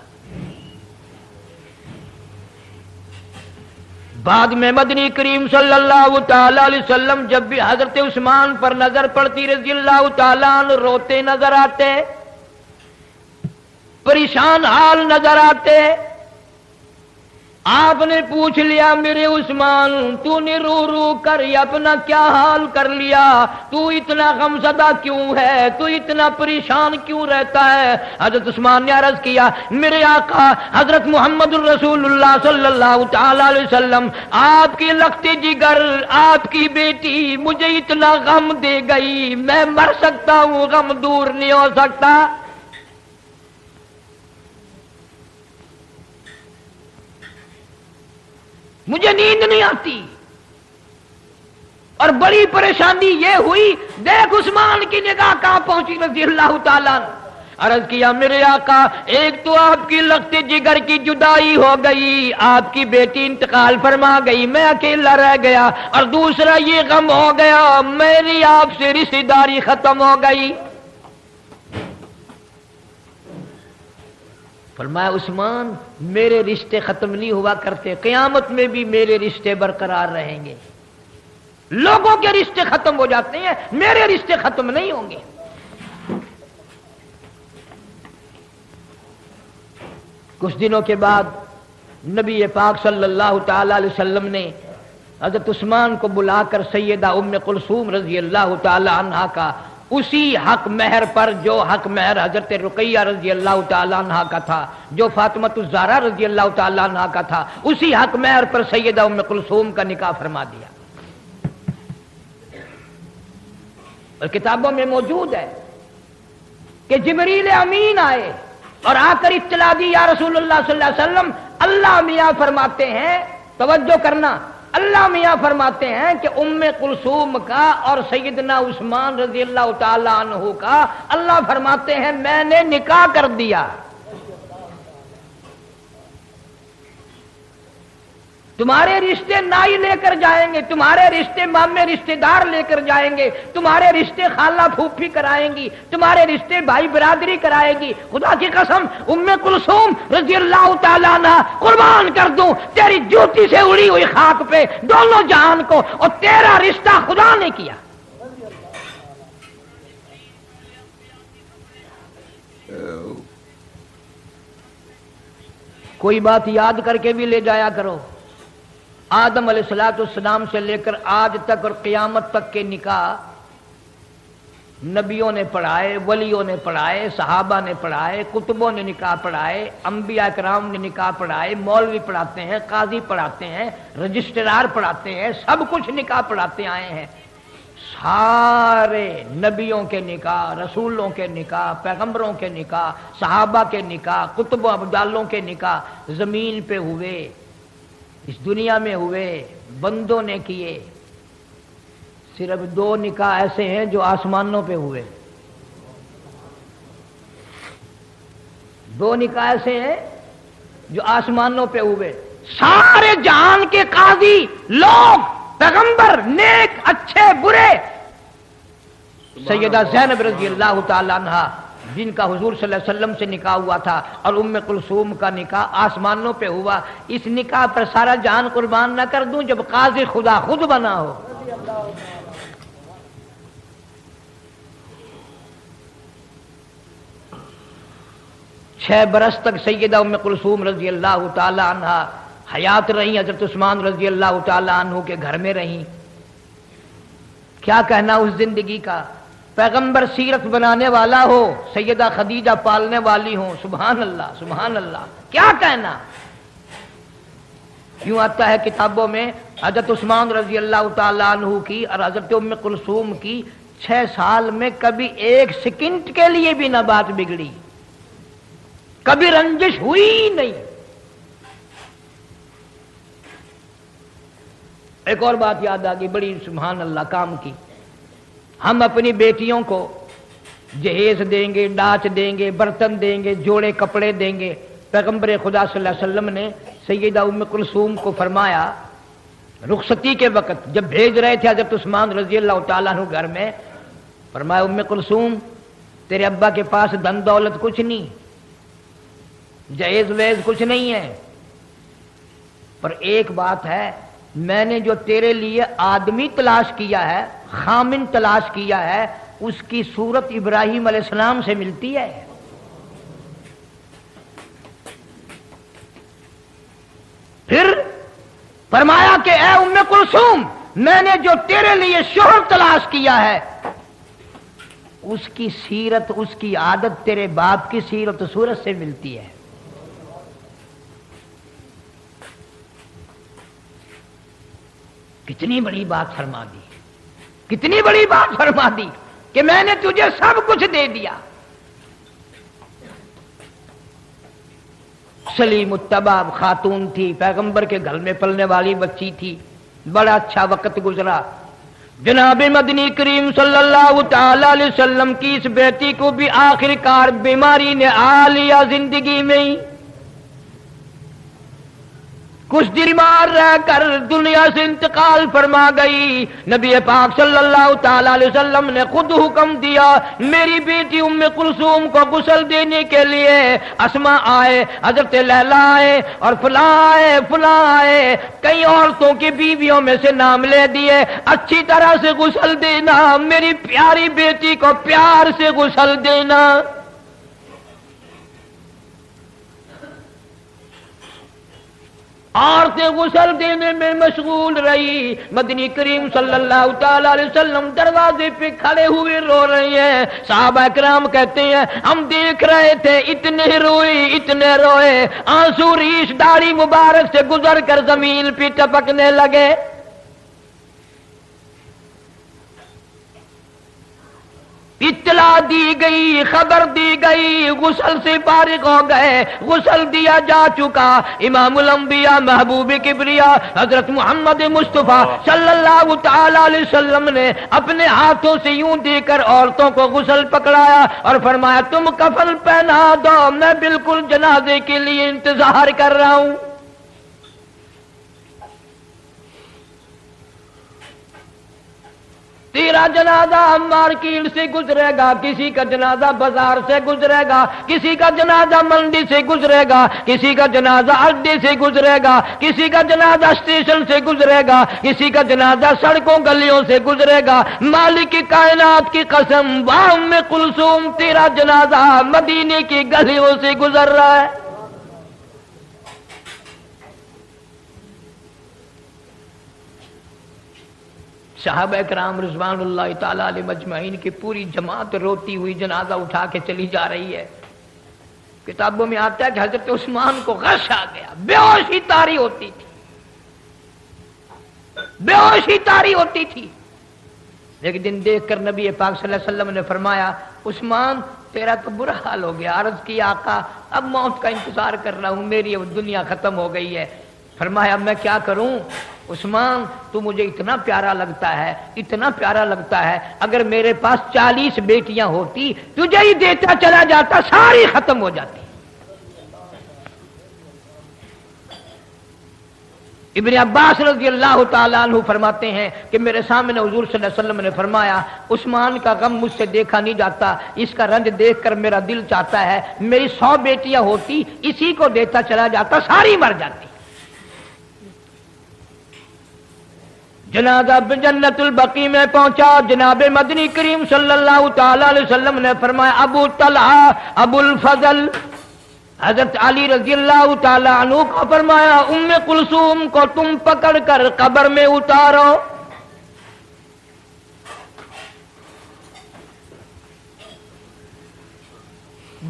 بعد میں مدنی کریم صلی اللہ تعالی علیہ وسلم جب بھی حضرت عثمان پر نظر پڑتی رضی اللہ تعالیٰ عنہ روتے نظر آتے، پریشان حال نظر آتے۔ آپ نے پوچھ لیا، میرے عثمان، تو نے رو رو کر اپنا کیا حال کر لیا؟ تو اتنا غمزدہ کیوں ہے؟ تو اتنا پریشان کیوں رہتا ہے؟ حضرت عثمان نے عرض کیا، میرے آقا حضرت محمد الرسول اللہ صلی اللہ تعالی علیہ وسلم، آپ کی لخت جگر، آپ کی بیٹی مجھے اتنا غم دے گئی، میں مر سکتا ہوں، غم دور نہیں ہو سکتا۔ مجھے نیند نہیں آتی، اور بڑی پریشانی یہ ہوئی، دیکھ عثمان کی نگاہ کہاں پہنچی رضی اللہ تعالیٰ عنہ۔ عرض کیا، میرے آقا، ایک تو آپ کی لخت جگر کی جدائی ہو گئی، آپ کی بیٹی انتقال فرما گئی، میں اکیلا رہ گیا، اور دوسرا یہ غم ہو گیا میری آپ سے رشتہ داری ختم ہو گئی۔ فرمایا عثمان میرے رشتے ختم نہیں ہوا کرتے، قیامت میں بھی میرے رشتے برقرار رہیں گے۔ لوگوں کے رشتے ختم ہو جاتے ہیں، میرے رشتے ختم نہیں ہوں گے۔ کچھ دنوں کے بعد نبی پاک صلی اللہ تعالی علیہ وسلم نے حضرت عثمان کو بلا کر سیدہ ام کلثوم رضی اللہ تعالی عنہا کا اسی حق مہر پر جو حق مہر حضرت رقیہ رضی اللہ تعالی عنہا کا تھا، جو فاطمہ الزہرا رضی اللہ تعالی عنہا کا تھا، اسی حق مہر پر سیدہ ام کلثوم کا نکاح فرما دیا۔ اور کتابوں میں موجود ہے کہ جبریل امین آئے اور آ کر اطلاع دی، یا رسول اللہ صلی اللہ علیہ وسلم اللہ میاں فرماتے ہیں، توجہ کرنا، اللہ میاں فرماتے ہیں کہ ام کلثوم کا اور سیدنا عثمان رضی اللہ تعالی عنہ کا اللہ فرماتے ہیں میں نے نکاح کر دیا۔ تمہارے رشتے نائی لے کر جائیں گے، تمہارے رشتے مامے رشتے دار لے کر جائیں گے، تمہارے رشتے خالہ پھوپھی کرائیں گی، تمہارے رشتے بھائی برادری کرائے گی۔ خدا کی قسم ام کلثوم رضی اللہ تعالیٰ عنہ قربان کر دوں تیری جوتی سے اڑی ہوئی خاک پہ دونوں جہان کو، اور تیرا رشتہ خدا نے کیا۔ کوئی بات یاد کر کے بھی لے جایا کرو، آدم علیہ السلام سے لے کر آج تک اور قیامت تک کے نکاح نبیوں نے پڑھائے، ولیوں نے پڑھائے، صحابہ نے پڑھائے، کتبوں نے نکاح پڑھائے، انبیاء کرام نے نکاح پڑھائے، مولوی پڑھاتے ہیں، قاضی پڑھاتے ہیں، رجسٹرار پڑھاتے ہیں، سب کچھ نکاح پڑھاتے آئے ہیں۔ سارے نبیوں کے نکاح، رسولوں کے نکاح، پیغمبروں کے نکاح، صحابہ کے نکاح، کتب و ابدالوں کے نکاح زمین پہ ہوئے، اس دنیا میں ہوئے، بندوں نے کیے۔ صرف دو نکاح ایسے ہیں جو آسمانوں پہ ہوئے، دو نکاح ایسے ہیں جو آسمانوں پہ ہوئے۔ سارے جہان کے قاضی لوگ، پیغمبر، نیک، اچھے، برے، سیدہ زینب رضی اللہ تعالی عنہا جن کا حضور صلی اللہ علیہ وسلم سے نکاح ہوا تھا، اور ام کلثوم کا نکاح آسمانوں پہ ہوا۔ اس نکاح پر سارا جان قربان نہ کر دوں جب قاضی خدا خود بنا ہو۔ 6 برس تک سیدہ ام کلثوم رضی اللہ تعالی عنہا حیات رہی، حضرت عثمان رضی اللہ تعالی عنہ کے گھر میں رہیں۔ کیا کہنا اس زندگی کا، پیغمبر سیرت بنانے والا ہو، سیدہ خدیجہ پالنے والی ہوں، سبحان اللہ سبحان اللہ، کیا کہنا۔ کیوں آتا ہے کتابوں میں حضرت عثمان رضی اللہ تعالی عنہ کی اور حضرت ام کلثوم کی 6 سال میں کبھی 1 سیکنڈ کے لیے بھی نہ بات بگڑی، کبھی رنجش ہوئی نہیں۔ ایک اور بات یاد آ گئی بڑی سبحان اللہ کام کی، ہم اپنی بیٹیوں کو جہیز دیں گے، ڈاچ دیں گے، برتن دیں گے، جوڑے کپڑے دیں گے۔ پیغمبر خدا صلی اللہ علیہ وسلم نے سیدہ ام کلثوم کو فرمایا رخصتی کے وقت جب بھیج رہے تھے حضرت عثمان رضی اللہ تعالیٰ عنہ گھر میں، فرمایا ام کلثوم تیرے ابا کے پاس دھن دولت کچھ نہیں، جہیز ویز کچھ نہیں ہے، پر ایک بات ہے، میں نے جو تیرے لیے آدمی تلاش کیا ہے، خامن تلاش کیا ہے، اس کی صورت ابراہیم علیہ السلام سے ملتی ہے۔ پھر فرمایا کہ اے ام کلثوم میں نے جو تیرے لیے شوہر تلاش کیا ہے اس کی سیرت، اس کی عادت تیرے باپ کی سیرت و صورت سے ملتی ہے۔ کتنی بڑی بات فرما دی، کتنی بڑی بات فرما دی کہ میں نے تجھے سب کچھ دے دیا۔ سلیم الطباب خاتون تھی، پیغمبر کے گھر میں پلنے والی بچی تھی، بڑا اچھا وقت گزرا۔ جناب مدنی کریم صلی اللہ تعالی علیہ وسلم کی اس بیٹی کو بھی آخر کار بیماری نے آ لیا زندگی میں ہی۔ کچھ دن بیمار رہ کر دنیا سے انتقال فرما گئی. نبی پاک صلی اللہ تعالی علیہ وسلم نے خود حکم دیا میری بیٹی ام کلثوم کو غسل دینے کے لیے. اسماء آئے, حضرت لیلا آئے, اور فلاں آئے, کئی عورتوں کی بیویوں میں سے نام لے دیے. اچھی طرح سے غسل دینا, میری پیاری بیٹی کو پیار سے غسل دینا. عورتیں غسل دینے میں مشغول رہی. مدنی کریم صلی اللہ تعالی علیہ وسلم دروازے پہ کھڑے ہوئے رو رہے ہیں. صحابہ کرام کہتے ہیں ہم دیکھ رہے تھے, اتنے روئے, آنسو ریش داڑھی مبارک سے گزر کر زمین پہ ٹپکنے لگے. اطلاع دی گئی, خبر دی گئی, غسل سے فارغ ہو گئے, غسل دیا جا چکا. امام الانبیاء محبوب کبریا حضرت محمد مصطفیٰ صلی اللہ تعالی علیہ وسلم نے اپنے ہاتھوں سے یوں دے کر عورتوں کو غسل پکڑایا اور فرمایا تم کفن پہنا دو, میں بالکل جنازے کے لیے انتظار کر رہا ہوں. تیرا جنازہ مارکیٹ سے گزرے گا, کسی کا جنازہ بازار سے گزرے گا, کسی کا جنازہ منڈی سے گزرے گا, کسی کا جنازہ اڈے سے گزرے گا, کسی کا جنازہ اسٹیشن سے گزرے گا, کسی کا جنازہ سڑکوں گلیوں سے گزرے گا. مالک کی کائنات کی قسم, ام کلثوم تیرا جنازہ مدینے کی گلیوں سے گزر رہا ہے. صحابہ کرام رضوان اللہ تعالی علیہ مجمعین کی پوری جماعت روتی ہوئی جنازہ اٹھا کے چلی جا رہی ہے. کتابوں میں آتا ہے کہ حضرت عثمان کو غش آ گیا, بے ہوشی طاری ہوتی تھی, بے ہوشی طاری ہوتی تھی. ایک دن دیکھ کر نبی پاک صلی اللہ علیہ وسلم نے فرمایا عثمان تیرا تو برا حال ہو گیا. عرض کیا آقا اب موت کا انتظار کر رہا ہوں, میری اب دنیا ختم ہو گئی ہے. فرمایا میں کیا کروں عثمان, تو مجھے اتنا پیارا لگتا ہے, اتنا پیارا لگتا ہے, اگر میرے پاس 40 بیٹیاں ہوتی تجھے ہی دیتا چلا جاتا, ساری ختم ہو جاتی. ابن عباس رضی اللہ تعالیٰ عنہ فرماتے ہیں کہ میرے سامنے حضور صلی اللہ علیہ وسلم نے فرمایا عثمان کا غم مجھ سے دیکھا نہیں جاتا, اس کا رنج دیکھ کر میرا دل چاہتا ہے میری 100 بیٹیاں ہوتی اسی کو دیتا چلا جاتا, ساری مر جاتی. جنازہ جنت البقیع میں پہنچا. جناب مدنی کریم صلی اللہ تعالی علیہ وسلم نے فرمایا ابو طلحہ ابو الفضل حضرت علی رضی اللہ تعالی عنہ کو فرمایا ام کلثوم کو تم پکڑ کر قبر میں اتارو.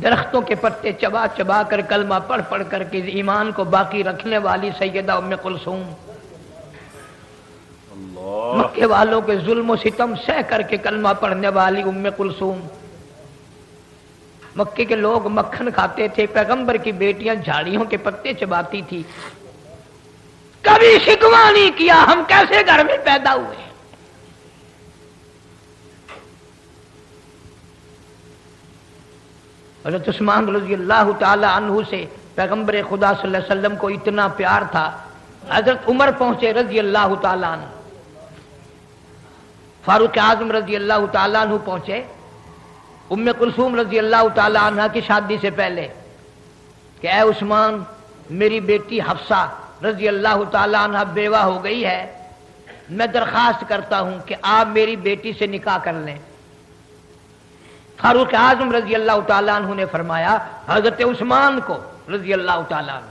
درختوں کے پتے چبا چبا کر کلمہ پڑھ پڑھ کر کے ایمان کو باقی رکھنے والی سیدہ ام کلثوم, مکے والوں کے ظلم و ستم سہ کر کے کلمہ پڑھنے والی ام کلثوم. مکے کے لوگ مکھن کھاتے تھے, پیغمبر کی بیٹیاں جھاڑیوں کے پتے چباتی تھی. کبھی شکوہ نہیں کیا ہم کیسے گھر میں پیدا ہوئے. حضرت عثمان رضی اللہ تعالی عنہ سے پیغمبر خدا صلی اللہ علیہ وسلم کو اتنا پیار تھا. حضرت عمر پہنچے رضی اللہ تعالی عنہ, فاروق اعظم رضی اللہ تعالیٰ عنہ پہنچے ام کلثوم رضی اللہ تعالیٰ عنہ کی شادی سے پہلے کہ اے عثمان میری بیٹی حفصہ رضی اللہ تعالیٰ عنہ بیوہ ہو گئی ہے, میں درخواست کرتا ہوں کہ آپ میری بیٹی سے نکاح کر لیں. فاروق اعظم رضی اللہ تعالیٰ عنہ نے فرمایا حضرت عثمان کو رضی اللہ تعالیٰ عنہ,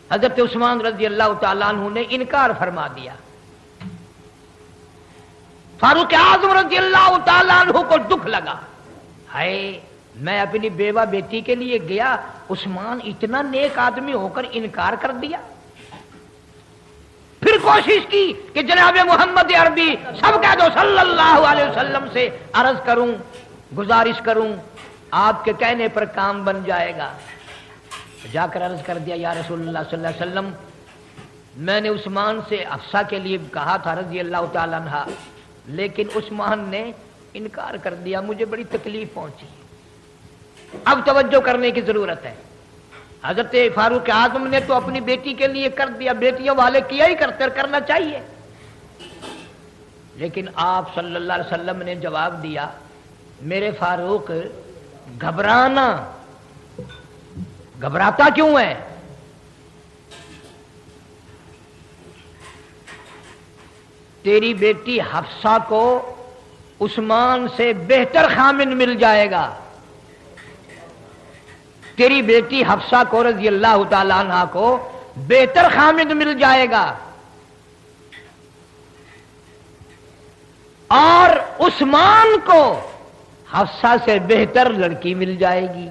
حضرت عثمان رضی اللہ تعالیٰ عنہ نے انکار فرما دیا. فاروق اعظم رضی اللہ تعالیٰ عنہ کو دکھ لگا, ہائے میں اپنی بیوہ بیٹی کے لیے گیا, عثمان اتنا نیک آدمی ہو کر انکار کر دیا. پھر کوشش کی کہ جناب محمد عربی سب کہہ دو صلی اللہ علیہ وسلم سے عرض کروں, گزارش کروں, آپ کے کہنے پر کام بن جائے گا. جا کر عرض کر دیا یا رسول اللہ صلی اللہ علیہ وسلم میں نے عثمان سے حفصہ کے لیے کہا تھا رضی اللہ تعالیٰ عنہ, لیکن عثمان نے انکار کر دیا, مجھے بڑی تکلیف پہنچی, اب توجہ کرنے کی ضرورت ہے. حضرت فاروق اعظم نے تو اپنی بیٹی کے لیے کر دیا، بیٹیوں والے کیا ہی کرتے، کرنا چاہیے، لیکن آپ صلی اللہ علیہ وسلم نے جواب دیا میرے فاروق گھبرانا، گھبراتا کیوں ہے؟ تیری بیٹی حفصہ کو عثمان سے بہتر خامن مل جائے گا، تیری بیٹی حفصہ کو رضی اللہ تعالی عنہ کو بہتر خامد مل جائے گا، اور عثمان کو حفصہ سے بہتر لڑکی مل جائے گی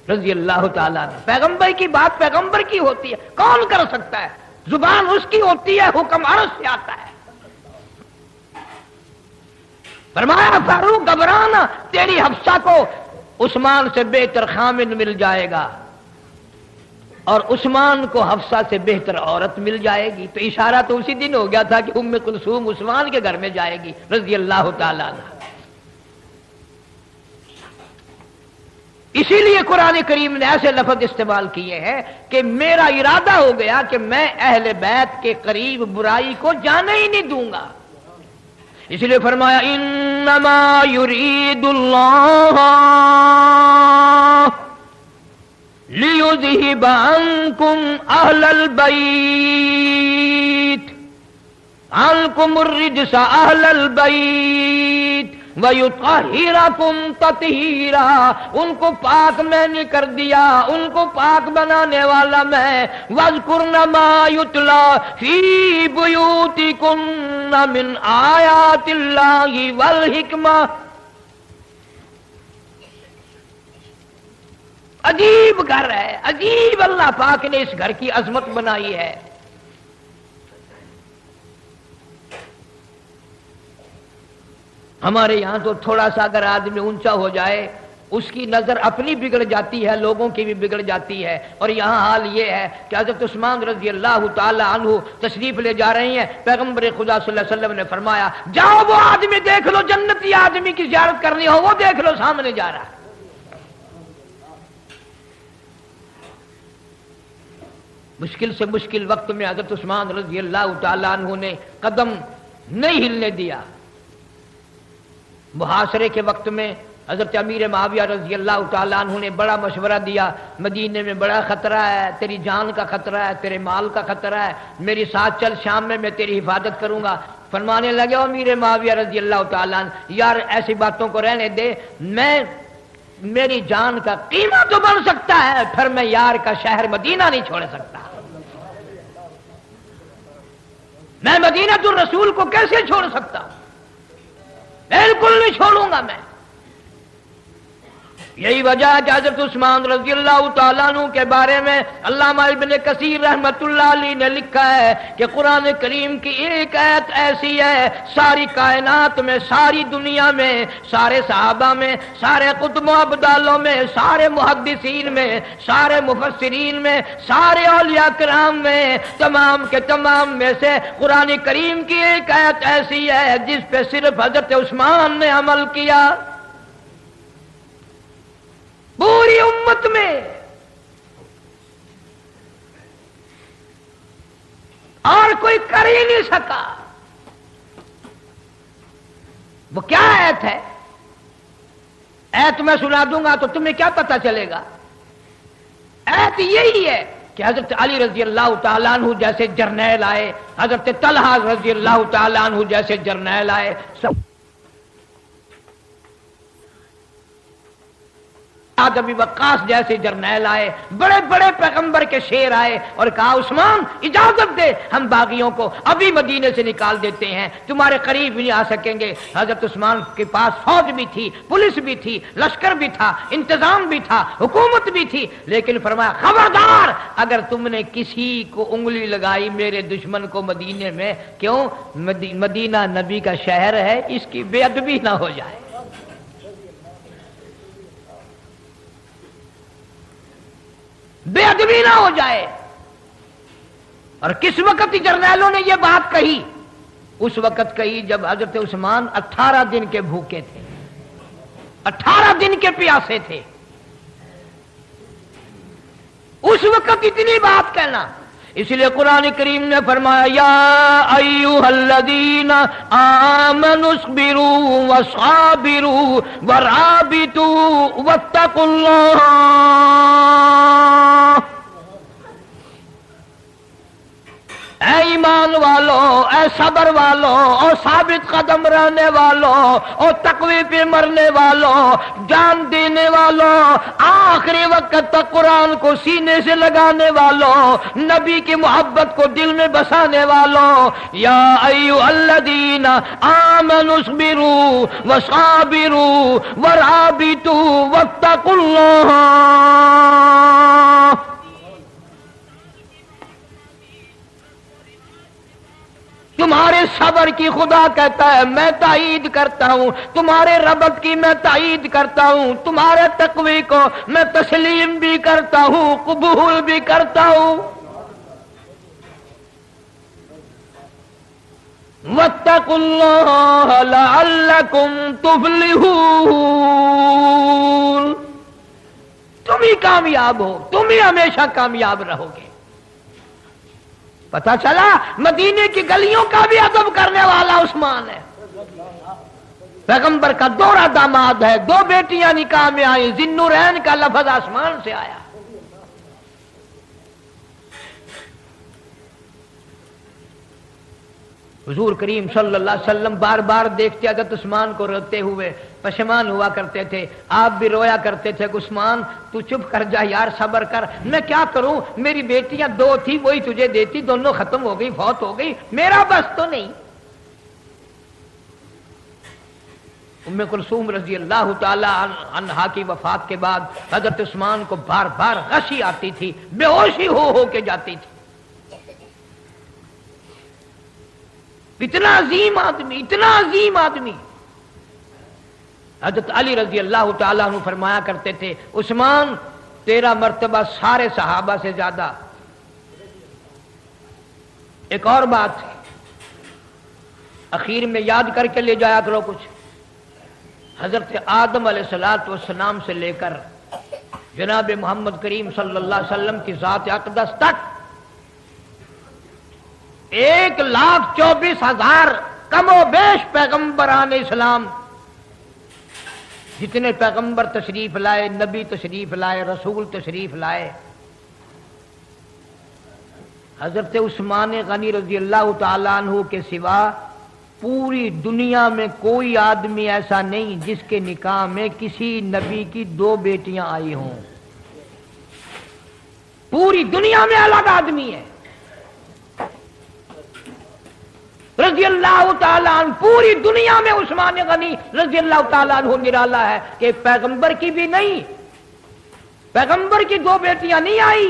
رضی اللہ تعالیٰ عنہ۔ پیغمبر کی بات پیغمبر کی ہوتی ہے، کون کر سکتا ہے؟ زبان اس کی ہوتی ہے، حکم عرش سے آتا ہے۔ فرمایا فاروق گھبرانا، تیری حفصہ کو عثمان سے بہتر خامد مل جائے گا اور عثمان کو حفصہ سے بہتر عورت مل جائے گی۔ تو اشارہ تو اسی دن ہو گیا تھا کہ ام کلثوم عثمان کے گھر میں جائے گی رضی اللہ تعالی عنہ۔ اسی لیے قرآن کریم نے ایسے لفظ استعمال کیے ہیں کہ میرا ارادہ ہو گیا کہ میں اہل بیت کے قریب برائی کو جانے ہی نہیں دوں گا، اس لیے فرمایا انما یرید اللہ لیذہب عنکم اہل البیت عنکم الرجس اہل البیت وَيُطَهِّرَكُمْ تَطْهِيرًا، ان کو پاک میں نے کر دیا، ان کو پاک بنانے والا میں۔ وَاذْكُرْنَ مَا يُتْلَى فِي بُيُوتِكُنَّ مِنْ آيَاتِ اللَّهِ وَالْحِكْمَةِ۔ عجیب گھر ہے، عجیب اللہ پاک نے اس گھر کی عظمت بنائی ہے۔ ہمارے یہاں تو تھوڑا سا اگر آدمی اونچا ہو جائے اس کی نظر اپنی بگڑ جاتی ہے، لوگوں کی بھی بگڑ جاتی ہے۔ اور یہاں حال یہ ہے کہ حضرت عثمان رضی اللہ تعالی عنہ تشریف لے جا رہے ہیں، پیغمبر خدا صلی اللہ علیہ وسلم نے فرمایا جاؤ وہ آدمی دیکھ لو، جنتی آدمی کی زیارت کرنی ہو وہ دیکھ لو، سامنے جا رہا ہے۔ مشکل سے مشکل وقت میں حضرت عثمان رضی اللہ تعالی عنہ نے قدم نہیں ہلنے دیا۔ محاصرے کے وقت میں حضرت امیر معاویہ رضی اللہ تعالیٰ عنہ نے بڑا مشورہ دیا، مدینے میں بڑا خطرہ ہے، تیری جان کا خطرہ ہے، تیرے مال کا خطرہ ہے، میری ساتھ چل، شام میں تیری حفاظت کروں گا۔ فرمانے لگے امیر معاویہ رضی اللہ تعالیٰ عنہ یار ایسی باتوں کو رہنے دے، میری جان کا قیمہ تو بن سکتا ہے، پھر میں یار کا شہر مدینہ نہیں چھوڑ سکتا، میں مدینہ الرسول کو کیسے چھوڑ سکتا ہوں، بالکل نہیں چھوڑوں گا میں۔ یہی وجہ ہے کہ حضرت عثمان رضی اللہ تعالیٰ عنہ کے بارے میں علامہ ابن کثیر رحمۃ اللہ علیہ نے لکھا ہے کہ قرآن کریم کی ایک آیت ایسی ہے ساری کائنات میں، ساری دنیا میں، سارے صحابہ میں، سارے قطب و ابدالوں میں، سارے محدثین میں، سارے مفسرین میں، سارے اولیاء کرام میں، تمام کے تمام میں سے قرآن کریم کی ایک آیت ایسی ہے جس پہ صرف حضرت عثمان نے عمل کیا، پوری امت میں، اور کوئی کر ہی نہیں سکا۔ وہ کیا ایت ہے؟ ایت میں سنا دوں گا تو تمہیں کیا پتا چلے گا؟ ایت یہی ہے کہ حضرت علی رضی اللہ تعالیٰ عنہ جیسے جرنیل آئے، حضرت طلحہ رضی اللہ تعالیٰ عنہ جیسے جرنیل آئے، سب ابی وقاص جیسے جرنیل آئے، بڑے بڑے پیغمبر کے شیر آئے اور کہا عثمان اجازت دے، ہم باغیوں کو ابھی مدینے سے نکال دیتے ہیں، تمہارے قریب بھی نہیں آ سکیں گے۔ حضرت عثمان کے پاس فوج بھی تھی، پولیس بھی تھی، لشکر بھی تھا، انتظام بھی تھا، حکومت بھی تھی، لیکن فرمایا خبردار اگر تم نے کسی کو انگلی لگائی میرے دشمن کو مدینے میں، کیوں؟ مدینہ نبی کا شہر ہے، اس کی بے ادبی نہ ہو جائے، بے ادبی نہ ہو جائے۔ اور کس وقت جرنیلوں نے یہ بات کہی؟ اس وقت کہی جب حضرت عثمان 18 دن کے بھوکے تھے، 18 دن کے پیاسے تھے، اس وقت اتنی بات کہنا. اس لیے قرآن کریم نے فرمایا یا ایھا الذین آمنوا اصبروا وصابروا ورابطوا واتقوا اللہ. اے ایمان والو، اے صبر والو اور ثابت قدم رہنے والو اور تقوی پہ مرنے والو، جان دینے والو، آخری وقت تک قرآن کو سینے سے لگانے والو، نبی کی محبت کو دل میں بسانے والو، یا ایھا الذین آمنوا اصبروا وصابروا ورابطوا واتقوا اللہ. تمہارے صبر کی خدا کہتا ہے میں تائید کرتا ہوں، تمہارے ربط کی میں تائید کرتا ہوں، تمہارے تقوی کو میں تسلیم بھی کرتا ہوں، قبول بھی کرتا ہوں. واتقوا اللہ لعلکم تفلحون. تم ہی کامیاب ہو، تم ہی ہمیشہ کامیاب رہو گے. پتہ چلا مدینے کی گلیوں کا بھی ادب کرنے والا عثمان ہے. پیغمبر کا دوہرا داماد ہے، 2 بیٹیاں نکاح میں آئی، ذی-النورین کا لفظ آسمان سے آیا. حضور کریم صلی اللہ علیہ وسلم بار بار دیکھتے حضرت عثمان کو روتے ہوئے، پشیمان ہوا کرتے تھے. آپ بھی رویا کرتے تھے عثمان تو چپ کر جا یار، صبر کر. میں کیا کروں، میری بیٹیاں 2 تھی وہی تجھے دیتی، دونوں ختم ہو گئی، فوت ہو گئی، میرا بس تو نہیں. ام کلثوم رضی اللہ تعالی عنہا کی وفات کے بعد حضرت عثمان کو بار بار غشی آتی تھی، بے ہوشی ہو کے جاتی تھی. اتنا عظیم آدمی، اتنا عظیم آدمی. حضرت علی رضی اللہ تعالیٰ عنہ فرمایا کرتے تھے عثمان تیرا مرتبہ سارے صحابہ سے زیادہ. ایک اور بات اخیر میں یاد کر کے لے جایا کرو کچھ. حضرت آدم علیہ السلام سے لے کر جناب محمد کریم صلی اللہ علیہ وسلم کی ذات اقدس تک 1,24,000 کم و بیش پیغمبران اسلام، جتنے پیغمبر تشریف لائے، نبی تشریف لائے، رسول تشریف لائے، حضرت عثمان غنی رضی اللہ تعالیٰ عنہ کے سوا پوری دنیا میں کوئی آدمی ایسا نہیں جس کے نکاح میں کسی نبی کی 2 بیٹیاں آئی ہوں. پوری دنیا میں الگ آدمی ہے رضی اللہ تعالیٰ عنہ. پوری دنیا میں عثمان غنی رضی اللہ تعالیٰ عنہ نرالا ہے کہ پیغمبر کی بھی نہیں، پیغمبر کی 2 بیٹیاں نہیں آئی،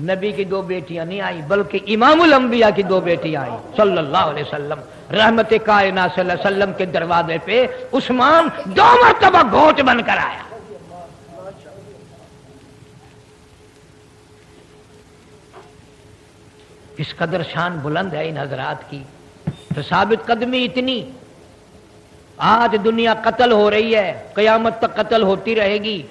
نبی کی 2 بیٹیاں نہیں آئی، بلکہ امام الانبیاء کی 2 بیٹیاں آئی صلی اللہ علیہ وسلم. رحمت کائنات صلی اللہ علیہ وسلم کے دروازے پہ عثمان 2 مرتبہ گھوٹ بن کر آیا. اس قدر شان بلند ہے ان حضرات کی. تو ثابت قدمی اتنی. آج دنیا قتل ہو رہی ہے، قیامت تک قتل ہوتی رہے گی.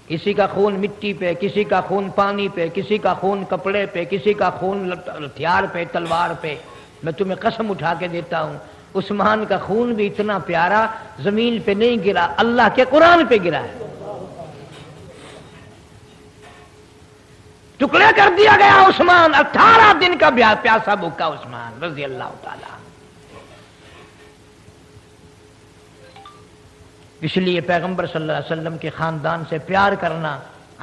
کسی کا خون مٹی پہ، کسی کا خون پانی پہ، کسی کا خون کپڑے پہ، کسی کا خون ہتھیار پہ، تلوار پہ. میں تمہیں قسم اٹھا کے دیتا ہوں عثمان کا خون بھی اتنا پیارا زمین پہ نہیں گرا، اللہ کے قرآن پہ گرا ہے. ٹکڑے کر دیا گیا عثمان، 18 دن کا پیاسا بھوکا عثمان رضی اللہ تعالی. اس لیے پیغمبر صلی اللہ علیہ وسلم کے خاندان سے پیار کرنا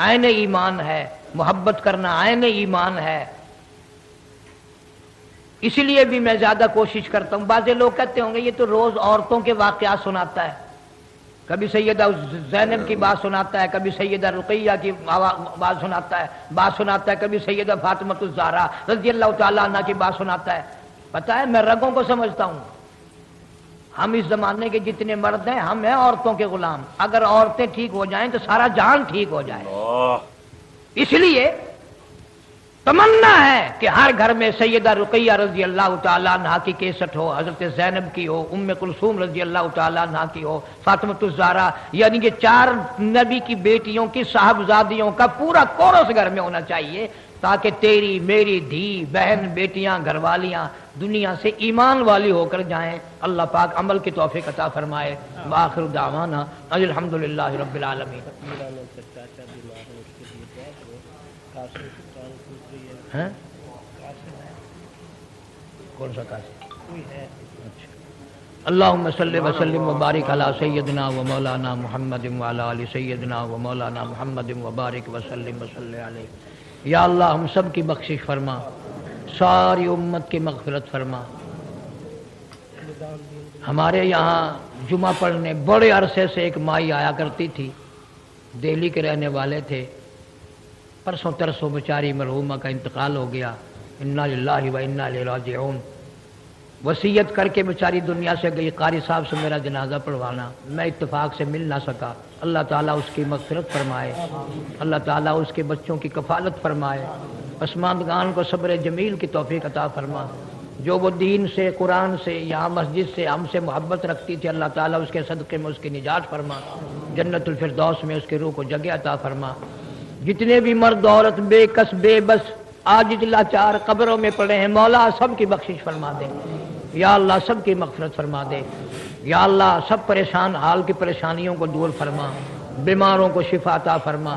عین ایمان ہے، محبت کرنا عین ایمان ہے. اسی لیے بھی میں زیادہ کوشش کرتا ہوں. بعض لوگ کہتے ہوں گے یہ تو روز عورتوں کے واقعات سناتا ہے، کبھی سیدہ زینب کی بات سناتا ہے، کبھی سیدہ رقیہ کی بات سناتا ہے، کبھی سیدہ فاطمہ الزہرا رضی اللہ تعالیٰ عنہ کی بات سناتا ہے. پتہ ہے میں رگوں کو سمجھتا ہوں. ہم اس زمانے کے جتنے مرد ہیں ہم ہیں عورتوں کے غلام. اگر عورتیں ٹھیک ہو جائیں تو سارا جہان ٹھیک ہو جائے. اس لیے تمنا ہے کہ ہر گھر میں سیدہ رقیہ رضی اللہ تعالیٰ عنہا کی کیسٹ ہو، حضرت زینب کی ہو، ام کلثوم رضی اللہ تعالیٰ عنہا کی ہو، فاطمۃ الزہرا، یعنی کہ 4 نبی کی بیٹیوں کی صاحبزادیوں کا پورا کورس گھر میں ہونا چاہیے، تاکہ تیری میری دھی بہن بیٹیاں گھر والیاں دنیا سے ایمان والی ہو کر جائیں۔ اللہ پاک عمل کی توفیق عطا فرمائے۔ وآخر دعوانا الحمدللہ رب العالمین۔ ہیں؟ کون سا قاسم؟ اللہم صلی وسلم وبارک علی سیدنا و مولانا محمد وعلی آل سیدنا و مولانا محمد وبارک وسلم وصلی علیہ۔ یا اللہ ہم سب کی بخشش فرما، ساری امت کی مغفرت فرما۔ ہمارے یہاں جمعہ پڑھنے بڑے عرصے سے ایک مائی آیا کرتی تھی، دہلی کے رہنے والے تھے، پرسوں ترسوں بیچاری مرحومہ کا انتقال ہو گیا، انا للہ و انا الیہ راجعون۔ وصیت کر کے بیچاری دنیا سے گئی، قاری صاحب سے میرا جنازہ پڑھوانا، میں اتفاق سے مل نہ سکا۔ اللہ تعالیٰ اس کی مغفرت فرمائے، اللہ تعالیٰ اس کے بچوں کی کفالت فرمائے، پسماندگان کو صبر جمیل کی توفیق عطا فرما۔ جو وہ دین سے، قرآن سے، یہاں مسجد سے ہم سے محبت رکھتی تھی، اللہ تعالیٰ اس کے صدقے میں اس کی نجات فرما، جنت الفردوس میں اس کی روح کو جگہ عطا فرما۔ جتنے بھی مرد عورت بے کس بے بس عاجز لاچار قبروں میں پڑے ہیں، مولا سب کی بخشش فرما دے، یا اللہ سب کی مغفرت فرما دے، یا اللہ سب پریشان حال کی پریشانیوں کو دور فرما، بیماروں کو شفا عطا فرما۔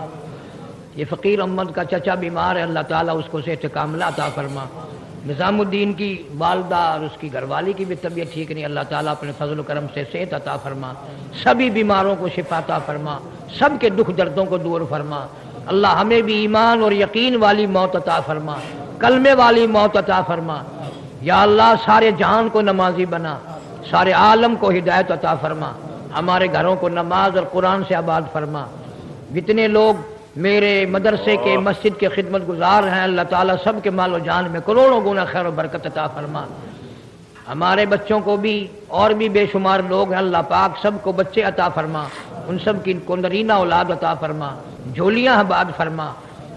یہ فقیر احمد کا چچا بیمار ہے، اللہ تعالیٰ اس کو صحت کاملہ عطا فرما۔ نظام الدین کی والدہ اور اس کی گھر والی کی بھی طبیعت ٹھیک نہیں، اللہ تعالیٰ اپنے فضل و کرم سے صحت عطا فرما، سبھی بیماروں کو شفا عطا فرما، سب کے دکھ دردوں کو دور فرما۔ اللہ ہمیں بھی ایمان اور یقین والی موت عطا فرما، کلمے والی موت عطا فرما۔ یا اللہ سارے جہان کو نمازی بنا، سارے عالم کو ہدایت عطا فرما، ہمارے گھروں کو نماز اور قرآن سے آباد فرما۔ جتنے لوگ میرے مدرسے کے مسجد کے خدمت گزار ہیں، اللہ تعالیٰ سب کے مال و جان میں کروڑوں گنا خیر و برکت عطا فرما۔ ہمارے بچوں کو بھی اور بھی بے شمار لوگ ہیں، اللہ پاک سب کو بچے عطا فرما، ان سب کی کو نرینہ اولاد عطا فرما، جھولیاں آباد فرما۔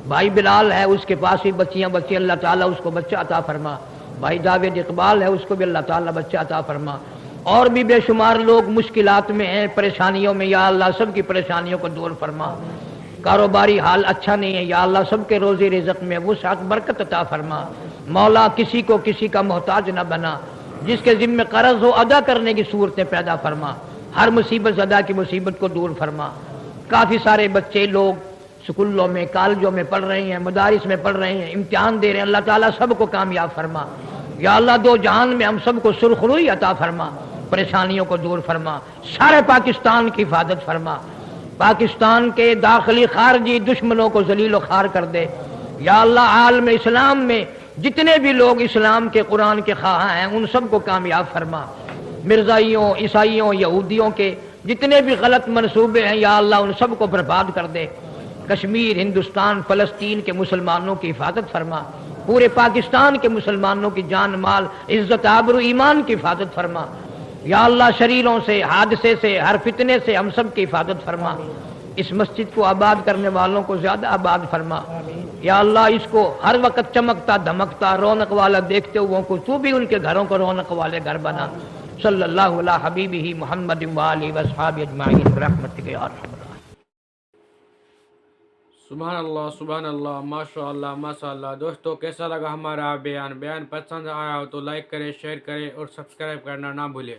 بھائی بلال ہے، اس کے پاس بھی بچیاں بچے، اللہ تعالیٰ اس کو بچہ عطا فرما۔ بھائی جاوید اقبال ہے، اس کو بھی اللہ تعالیٰ بچہ عطا فرما۔ اور بھی بے شمار لوگ مشکلات میں ہیں، پریشانیوں میں، یا اللہ سب کی پریشانیوں کو دور فرما۔ کاروباری حال اچھا نہیں ہے، یا اللہ سب کے روزی رزق میں وسعت برکت عطا فرما۔ مولا کسی کو کسی کا محتاج نہ بنا، جس کے ذمہ قرض ہو ادا کرنے کی صورتیں پیدا فرما، ہر مصیبت زدہ کی مصیبت کو دور فرما۔ کافی سارے بچے لوگ سکولوں میں، کالجوں میں پڑھ رہے ہیں، مدارس میں پڑھ رہے ہیں، امتحان دے رہے ہیں، اللہ تعالیٰ سب کو کامیاب فرما۔ یا اللہ دو جہان میں ہم سب کو سرخروئی عطا فرما، پریشانیوں کو دور فرما، سارے پاکستان کی حفاظت فرما، پاکستان کے داخلی خارجی دشمنوں کو ذلیل و خوار کر دے۔ یا اللہ عالم اسلام میں جتنے بھی لوگ اسلام کے قرآن کے خواہاں ہیں، ان سب کو کامیاب فرما۔ مرزائیوں، عیسائیوں، یہودیوں کے جتنے بھی غلط منصوبے ہیں، یا اللہ ان سب کو برباد کر دے۔ کشمیر، ہندوستان، فلسطین کے مسلمانوں کی حفاظت فرما، پورے پاکستان کے مسلمانوں کی جان مال عزت آبرو ایمان کی حفاظت فرما۔ یا اللہ شریروں سے، حادثے سے، ہر فتنے سے ہم سب کی حفاظت فرما۔ اس مسجد کو آباد کرنے والوں کو زیادہ آباد فرما۔ یا اللہ اس کو ہر وقت چمکتا دھمکتا رونق والا دیکھتے ہوئے کو تو بھی ان کے گھروں کو رونق والے گھر بنا۔ صلی اللہ علی حبیبہ محمد وآلہ وصحبہ اجمعین برحمتک یا ارحم الراحمین۔ سبحان اللہ، ماشاء اللہ، ماشاء اللہ۔ دوستو کیسا لگا ہمارا بیان پسند آیا ہو تو لائک کریں، شیئر کریں اور سبسکرائب کرنا نہ بھولیں۔